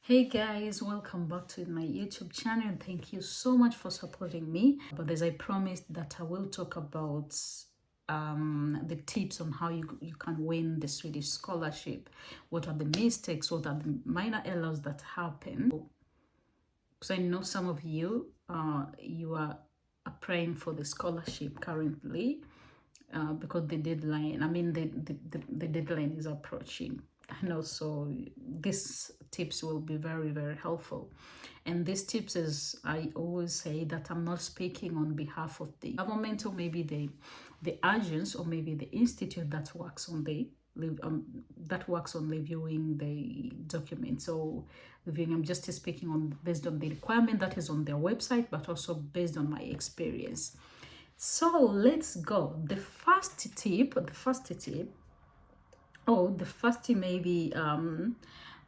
Hey guys, welcome back to my YouTube channel. Thank you so much for supporting me. But as I promised that I will talk about the tips on how you can win the Swedish scholarship. What are the mistakes? What are the minor errors that happen? Because I know some of you, you are applying for the scholarship currently because the deadline, the deadline is approaching. And also these tips will be very, very helpful. And these tips, as I always say, that I'm not speaking on behalf of the government or maybe the agents or maybe the institute that works on reviewing the document. So reviewing, I'm just speaking on based on the requirement that is on their website, but also based on my experience. So let's go. The first tip, maybe the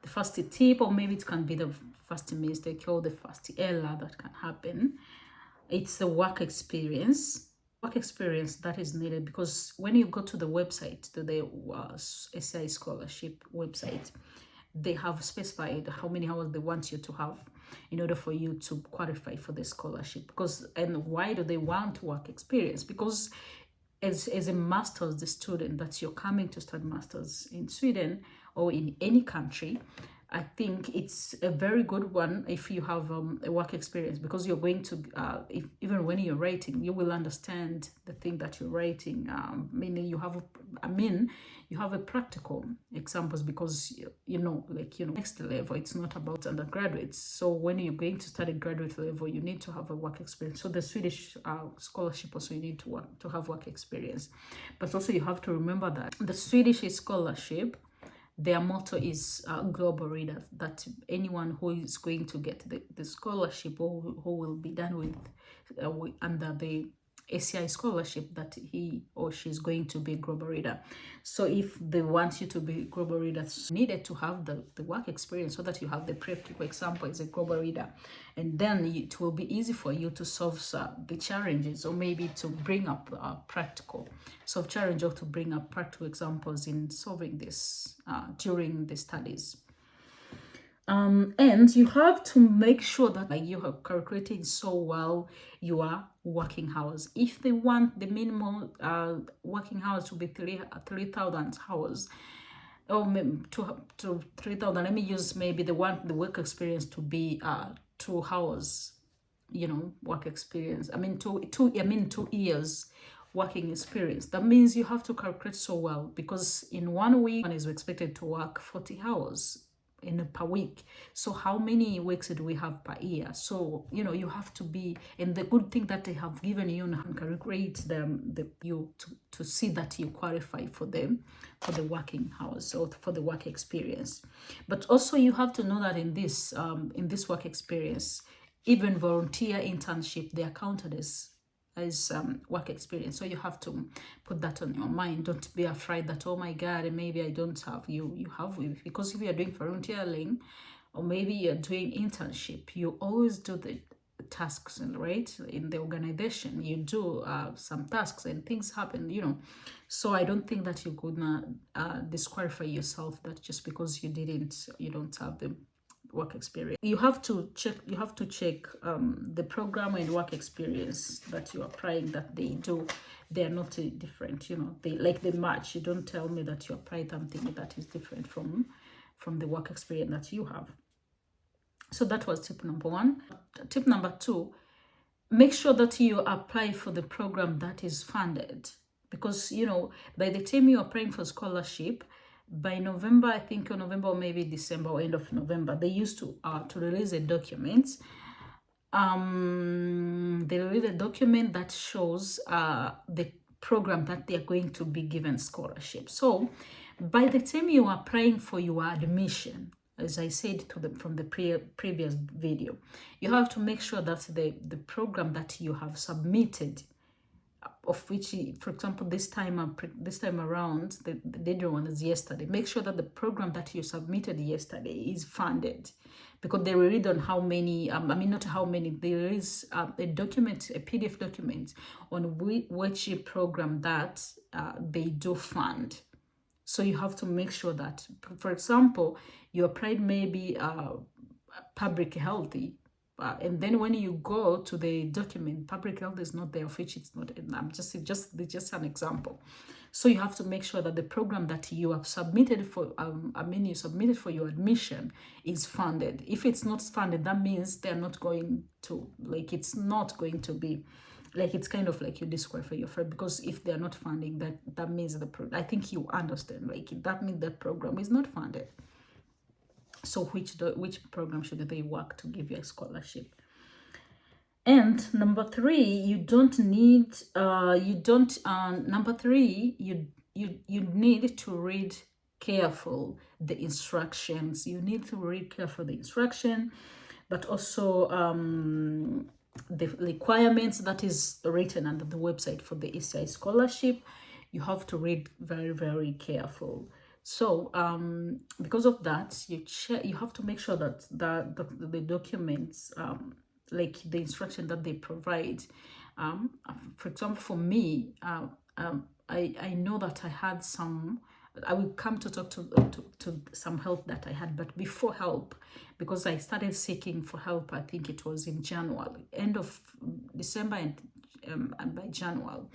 first tip, or maybe it can be the first mistake or the first error that can happen. It's the work experience that is needed, because when you go to the website, to the SI scholarship website, they have specified how many hours they want you to have in order for you to qualify for the scholarship. And why do they want work experience? Because as a master's, the student that you're coming to study masters in Sweden or in any country, I think it's a very good one if you have a work experience, because you're going to, even when you're writing, you will understand the thing that you're writing. Meaning you have a practical examples, because next level, it's not about undergraduates. So when you're going to study graduate level, you need to have a work experience. So the Swedish scholarship also, you need to have work experience. But also you have to remember that the Swedish scholarship, their motto is global reader, that anyone who is going to get the scholarship, or who will be done with under the ACI scholarship, that he or she is going to be a global reader. So if they want you to be global readers, needed to have the work experience, so that you have the practical example as a global reader, and then it will be easy for you to solve the challenges, or maybe to bring up practical challenge, or to bring up practical examples in solving this during the studies. And you have to make sure that you are calculating so well your working hours. If they want the minimum working hours to be 3,000 hours, or to 3,000, let me use maybe the work experience to be 2 hours, work experience. 2 years working experience. That means you have to calculate so well, because in 1 week one is expected to work 40 hours per week. So how many weeks do we have per year? So you have to be, and the good thing that they have given you and calculate you to see that you qualify for the working hours, or for the work experience. But also you have to know that in this work experience, even volunteer internship, they are counted as work experience. So you have to put that on your mind. Don't be afraid that, oh my God, maybe I don't have. You have, because if you're doing volunteering, or maybe you're doing internship, you always do the tasks, right? In the organization, you do some tasks and things happen, so I don't think that you could disqualify yourself, that just because you don't have the work experience. You have to check the program and work experience that you're applying, that they do. They're not different, they match. You don't tell me that you apply something that is different from the work experience that you have. So that was tip number 1. Tip number 2, make sure that you apply for the program that is funded, because by the time you're applying for scholarship, by November, I think, or November, or maybe December, or end of November, they used to release a document. They release a document that shows the program that they are going to be given scholarship. So by the time you are applying for your admission, as I said from the previous video, you have to make sure that the program that you have submitted, of which, for example, this time around, the deadline is yesterday. Make sure that the program that you submitted yesterday is funded, because they read on how many, not how many, there is a document, a PDF document on which program that they do fund. So you have to make sure that, for example, you applied maybe public healthy. And then when you go to the document, public health is not there, of which it's not. I'm just an example. So you have to make sure that the program that you have submitted for, you submitted for your admission is funded. If it's not funded, that means they're not going to, like, it's not going to be, like, it's kind of like you disqualify your friend, because if they're not funding, that means I think you understand, like, that means the program is not funded. So which program should they work to give you a scholarship? And number three, you don't need number three, you need to read careful the instructions. You need to read careful the instruction, but also the requirements that is written under the website for the ECI scholarship. You have to read very, very careful. So because of that, you have to make sure that the documents, like the instruction that they provide, for example, for me, I know that I had some, I will come to talk to some help that I had, but before help, because I started seeking for help, I think it was in January, end of December, and by January.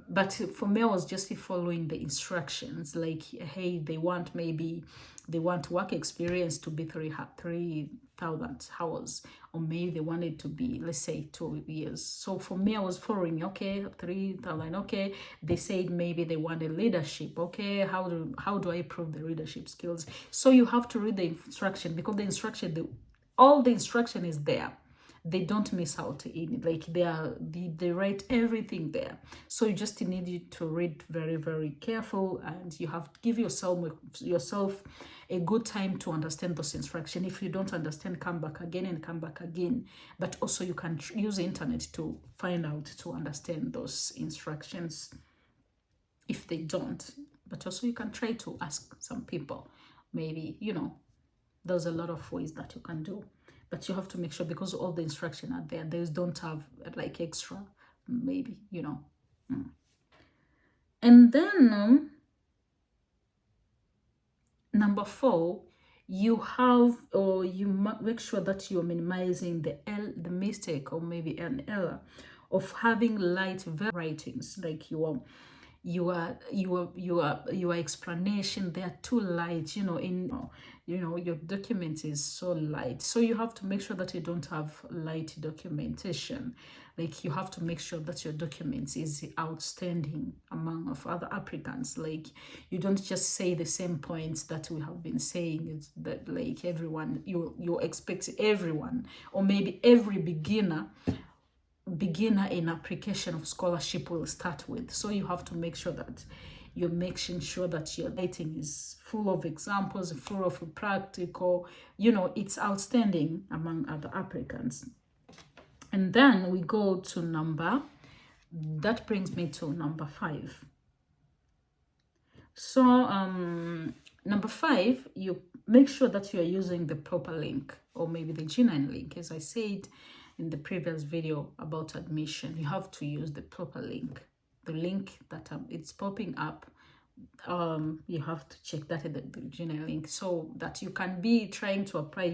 But for me, I was just following the instructions, like, hey, they want work experience to be 3,000 hours, or maybe they want it to be, let's say, 2 years. So for me, I was following, okay, 3,000, okay. They said maybe they wanted leadership, okay. How do I prove the leadership skills? So you have to read the instruction, because the instruction, all the instruction is there. They don't miss out in it, like they write everything there. So you just need to read very, very careful, and you have to give yourself a good time to understand those instructions. If you don't understand, come back again and come back again. But also you can use the internet to find out, to understand those instructions if they don't. But also you can try to ask some people, maybe, there's a lot of ways that you can do. But you have to make sure, because all the instructions are there, those don't have like extra, maybe, And then number 4, you have, or you make sure that you're minimizing the mistake, or maybe an error of having light writings, like your explanation, they are too light, your document is so light. So you have to make sure that you don't have light documentation. Like, you have to make sure that your document is outstanding among of other applicants. Like, you don't just say the same points that we have been saying. It's that, like, everyone, you expect everyone, or maybe every beginner in application of scholarship will start with. So you have to make sure that you're making sure that your writing is full of examples, full of practical, it's outstanding among other applicants. And then we go to that brings me to number 5. So number 5, you make sure that you are using the proper link, or maybe the genuine link. As I said in the previous video about admission, you have to use the proper link, the link that it's popping up. You have to check that the genuine link, so that you can be trying to apply.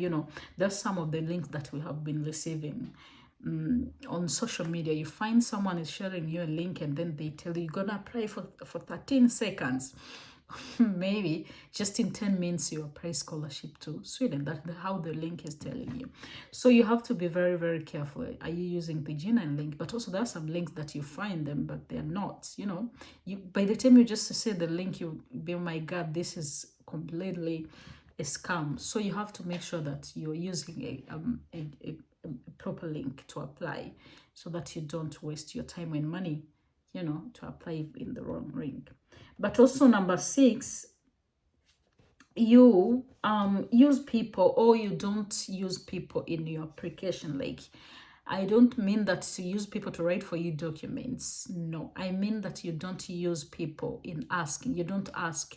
There's some of the links that we have been receiving on social media. You find someone is sharing you a link, and then they tell you're gonna apply for 13 seconds. Maybe just in 10 minutes you apply scholarship to Sweden. That's how the link is telling you. So you have to be very, very careful. Are you using the genuine link? But also there are some links that you find them, but they're not. By the time you just say the link, you be, oh my God, this is completely a scam. So you have to make sure that you're using a proper link to apply, so that you don't waste your time and money, to apply in the wrong link. But also number 6, you use people, or you don't use people in your application. Like, I don't mean that to use people to write for you documents. No, I mean that you don't use people in asking. You don't ask,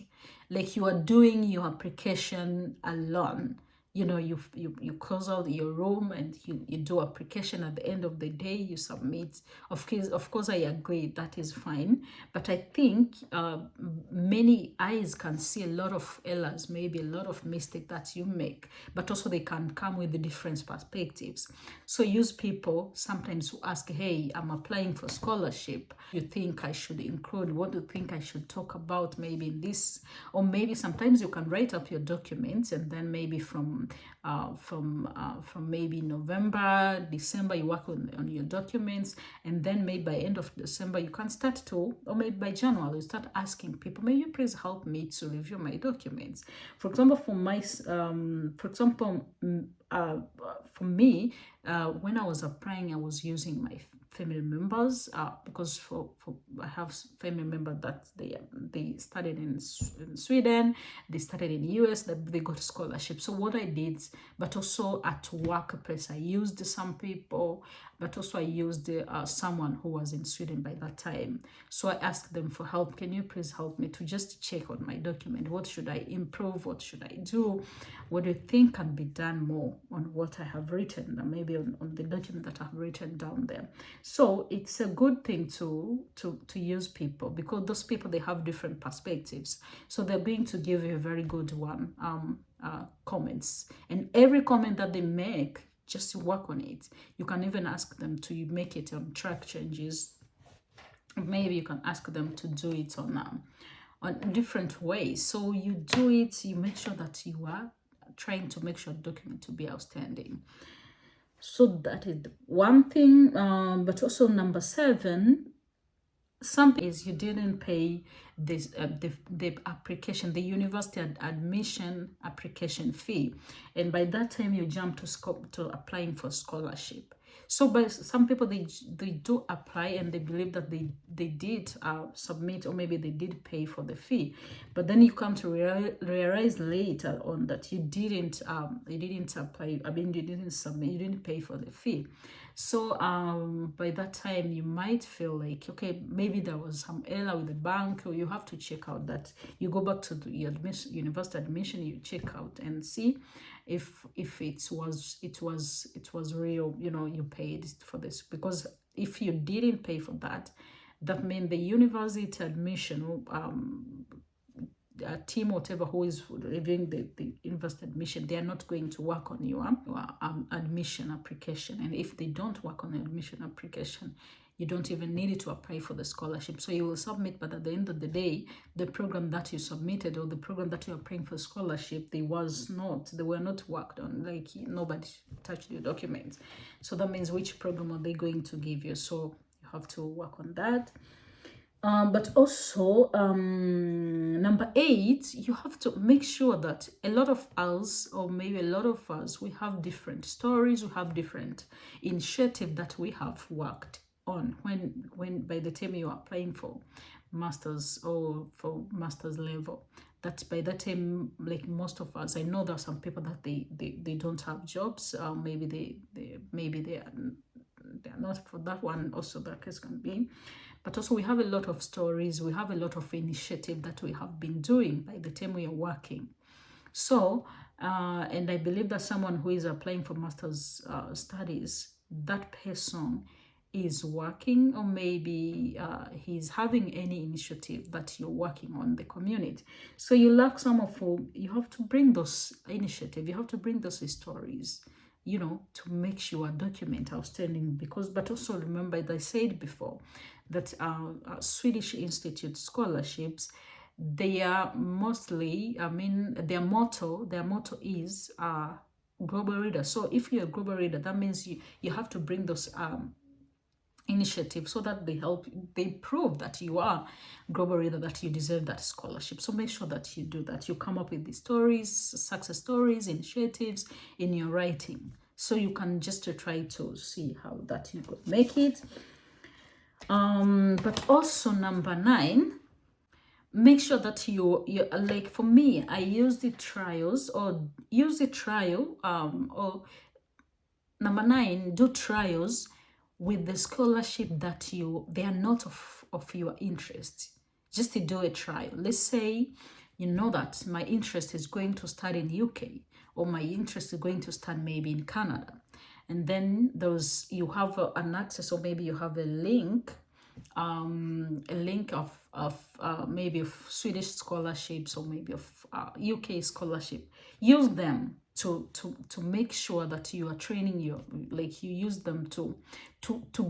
like, you are doing your application alone. you close out your room and you do application. At the end of the day you submit. Of course I agree that is fine, but I think many eyes can see a lot of errors, maybe a lot of mistake that you make, but also they can come with the different perspectives. So use people sometimes who ask, hey, I'm applying for scholarship, you think I should include, what do you think I should talk about maybe in this? Or maybe sometimes you can write up your documents, and then maybe from maybe November, December, you work on your documents, and then maybe by end of December you can start to, or maybe by January you start asking people, may you please help me to review my documents. For example, for me, when I was applying, I was using my family members, because I have family members that they studied in Sweden, they studied in US, that they got scholarship. So what I did, but also at workplace, I used some people, but also I used someone who was in Sweden by that time. So I asked them for help. Can you please help me to just check on my document? What should I improve? What should I do? What do you think can be done more on what I have written, or maybe on the document that I've written down there? So it's a good thing to use people, because those people, they have different perspectives. So they're going to give you a very good one, comments. And every comment that they make, just work on it. You can even ask them to make it on track changes. Maybe you can ask them to do it on different ways. So you do it, you make sure that you are trying to make sure the document to be outstanding. So that is one thing. But also number 7, something is you didn't pay this the application, the university admission application fee, and by that time you jump to applying for scholarship. So by some people, they do apply and they believe that they did submit, or maybe they did pay for the fee, but then you come to realize later on that you didn't apply. I mean, you didn't submit, you didn't pay for the fee. So by that time you might feel like, okay, maybe there was some error with the bank, or you have to check out that. You go back to your university admission, you check out and see if it was real, you paid for this. Because if you didn't pay for that, that means the university admission team, whatever, who is reviewing the university admission, they are not going to work on your admission application. And if they don't work on the admission application, you don't even need to apply for the scholarship. So you will submit, but at the end of the day, the program that you submitted, or the program that you are applying for scholarship, they were not worked on. Like, nobody touched your documents. So that means, which program are they going to give you? So you have to work on that. But also, number 8, you have to make sure that a lot of us, or maybe a lot of us, we have different stories, we have different initiative that we have worked on when by the time you are applying for masters or for master's level. That by that time, like most of us, I know there are some people that they don't have jobs. Maybe they are not for that one. Also, that case can be. But also, we have a lot of stories, we have a lot of initiative that we have been doing by the time we are working. So, and I believe that someone who is applying for master's studies, that person is working, or maybe he's having any initiative that you're working on the community. So you lack you have to bring those initiative, you have to bring those stories, to make sure document outstanding. But also remember, as I said before, that Swedish Institute scholarships, they are mostly, their motto is global reader. So if you're a global reader, that means you have to bring those initiatives, so that they prove that you are global reader, that you deserve that scholarship. So make sure that you do that. You come up with the stories, success stories, initiatives in your writing, so you can just try to see how that you could make it. But also number 9, make sure that you like, for me, I use the trials, or use the trial, or number 9, do trials with the scholarship that they are not of your interest. Just to do a trial. Let's say you know that my interest is going to study in UK, or my interest is going to start maybe in Canada. And then those, you have an access, or maybe you have a link of maybe of Swedish scholarships, or maybe of UK scholarship. Use them to make sure that you are training your, like you use them to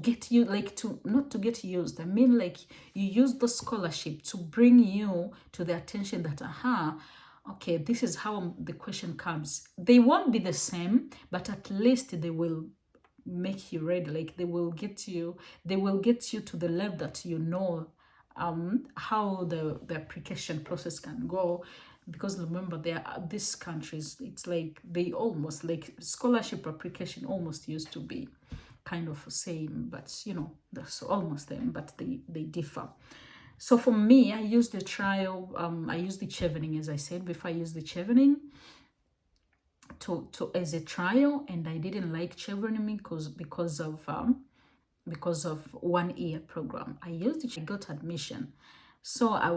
get you, like to not to get used, I mean like you use the scholarship to bring you to the attention that okay, this is how the question comes. They won't be the same, but at least they will make you ready. Like they will get you to the level that you know how the application process can go. Because remember, there are these countries, it's like they almost, like scholarship application almost used to be kind of the same, but you know, that's almost them, but they differ. So for me, I use the trial, I use the chevening, as I said before. I use the chevening to as a trial, and I didn't like chevening because of 1 year program. I used it, I got admission. So I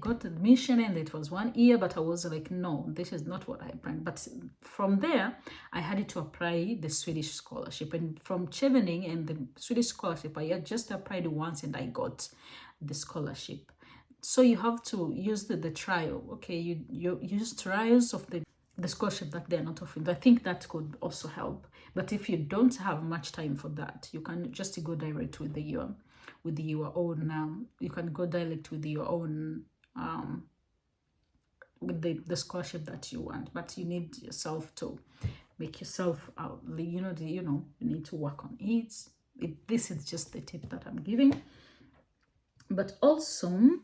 got admission, and it was 1 year, but I was like, no, this is not what I planned. But from there, I had to apply the Swedish scholarship. And from chevening and the Swedish scholarship, I had just applied once and I got the scholarship. So you have to use the trial. Okay, you use trials of the scholarship that they're not offering. I think that could also help. But if you don't have much time for that, you can just go direct with your own. You can go direct with your own with the scholarship that you want. But you need yourself to make yourself out. You need to work on it. This is just the tip that I'm giving. But also,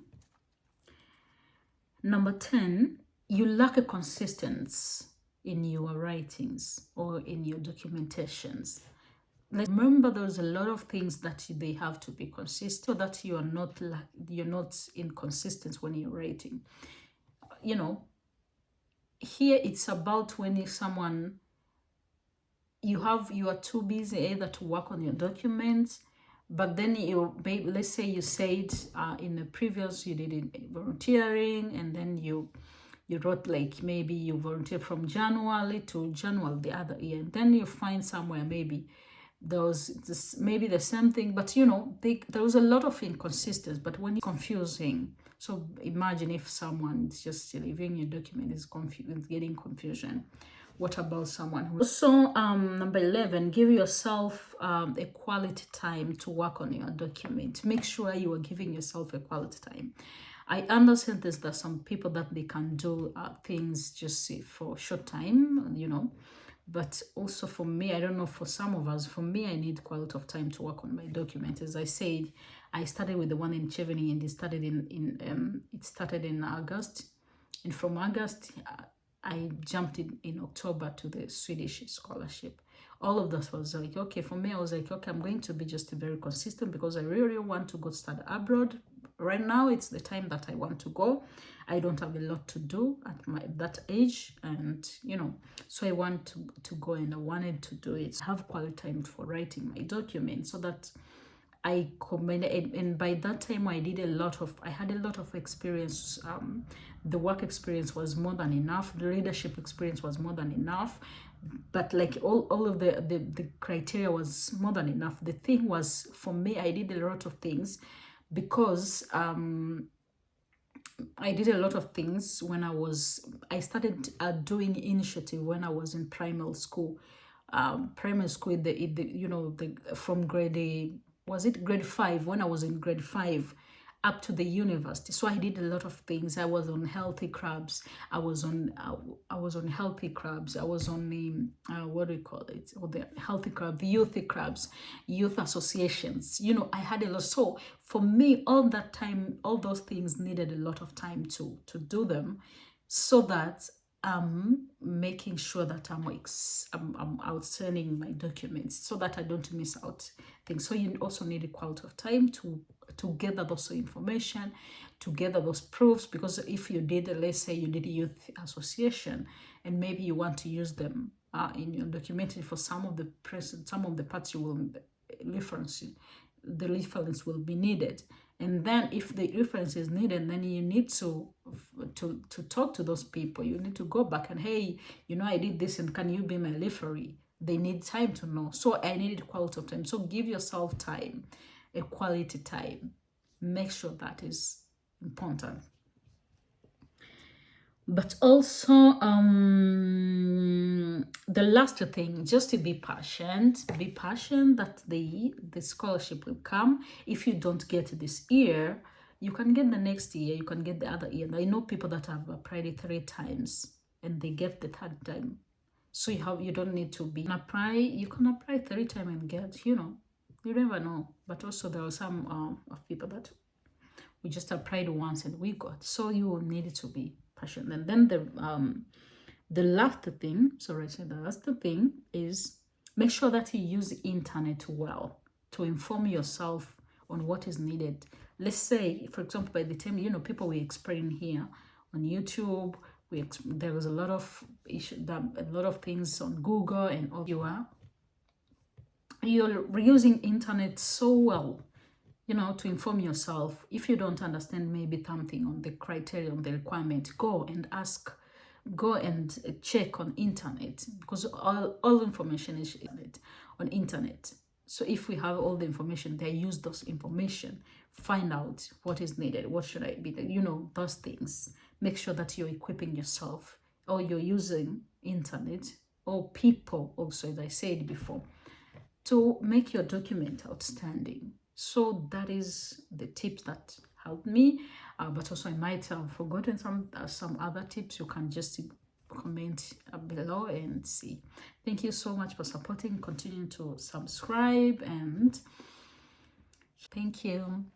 number 10, you lack a consistency in your writings or in your documentations. Like, remember, there's a lot of things that they have to be consistent, so that you're not inconsistent when you're writing. Here it's about when someone you are too busy either to work on your documents, but then let's say you said in the previous you did volunteering, and then you wrote, like maybe you volunteered from January to January the other year, and then you find somewhere maybe maybe the same thing, but there was a lot of inconsistency. But when it's confusing, so imagine if someone is just leaving your document is getting confusion. What about someone who also number 11, give yourself a quality time to work on your document. Make sure you are giving yourself a quality time. I understand there's some people that they can do things just for short time, but also for me, I don't know, for some of us, for me, I need quality of time to work on my document. As I said, I started with the one in Chevening, and it started in August, and from August I jumped in October to the Swedish scholarship. All of this was like, okay, for me, I was like, okay, I'm going to be just very consistent, because I really want to go study abroad. Right now, it's the time that I want to go. I don't have a lot to do at that age, and so I want to go, and I wanted to do it. Have quality time for writing my document, so that I combined it. And by that time, I had a lot of experience. The work experience was more than enough. The leadership experience was more than enough. But like all of the criteria was more than enough. The thing was, for me, I did a lot of things, because I did a lot of things when I started doing initiative when I was in primary school. From grade 5, when I was in grade 5 up to the university. So I did a lot of things. I was on healthy clubs. I was on healthy clubs. I was on the what do you call it? Or the healthy club, the youth clubs, youth associations. I had a lot. So for me, all that time, all those things needed a lot of time to do them, so that I'm making sure that I'm outstanding my documents, so that I don't miss out things. So you also need a quality of time to gather those information, to gather those proofs, because if you did, let's say you did a youth association, and maybe you want to use them in your documentary for some of the parts you will reference, the reference will be needed. And then if the reference is needed, then you need to talk to those people. You need to go back and, hey, I did this, and can you be my referee? They need time to know. So I needed quality of time. So give yourself time, a quality time. Make sure that is important. But also, the last thing, just to be patient. Be patient that the scholarship will come. If you don't get this year, you can get the next year, you can get the other year. I know people that have applied it 3 times and they get the 3rd time. So you don't need to be apply. You can apply 3 times and get, you never know. But also there are some of people that we just applied once and we got. So you will need to be patient. And then the last thing, sorry, I said the last thing is make sure that you use the internet well to inform yourself on what is needed. Let's say, for example, by the time people we explain here on YouTube, there was a lot of things on Google, and all you're using internet so well, to inform yourself. If you don't understand maybe something on the criteria, on the requirement, go and ask, go and check on internet, because all information is on internet. So if we have all the information there, use those information, find out what is needed, what should I be, those things. Make sure that you're equipping yourself, or you're using internet, or people also, as I said before, to make your document outstanding. So that is the tips that helped me, but also I might have forgotten some other tips. You can just comment below and see. Thank you so much for supporting. Continue to subscribe, and thank you.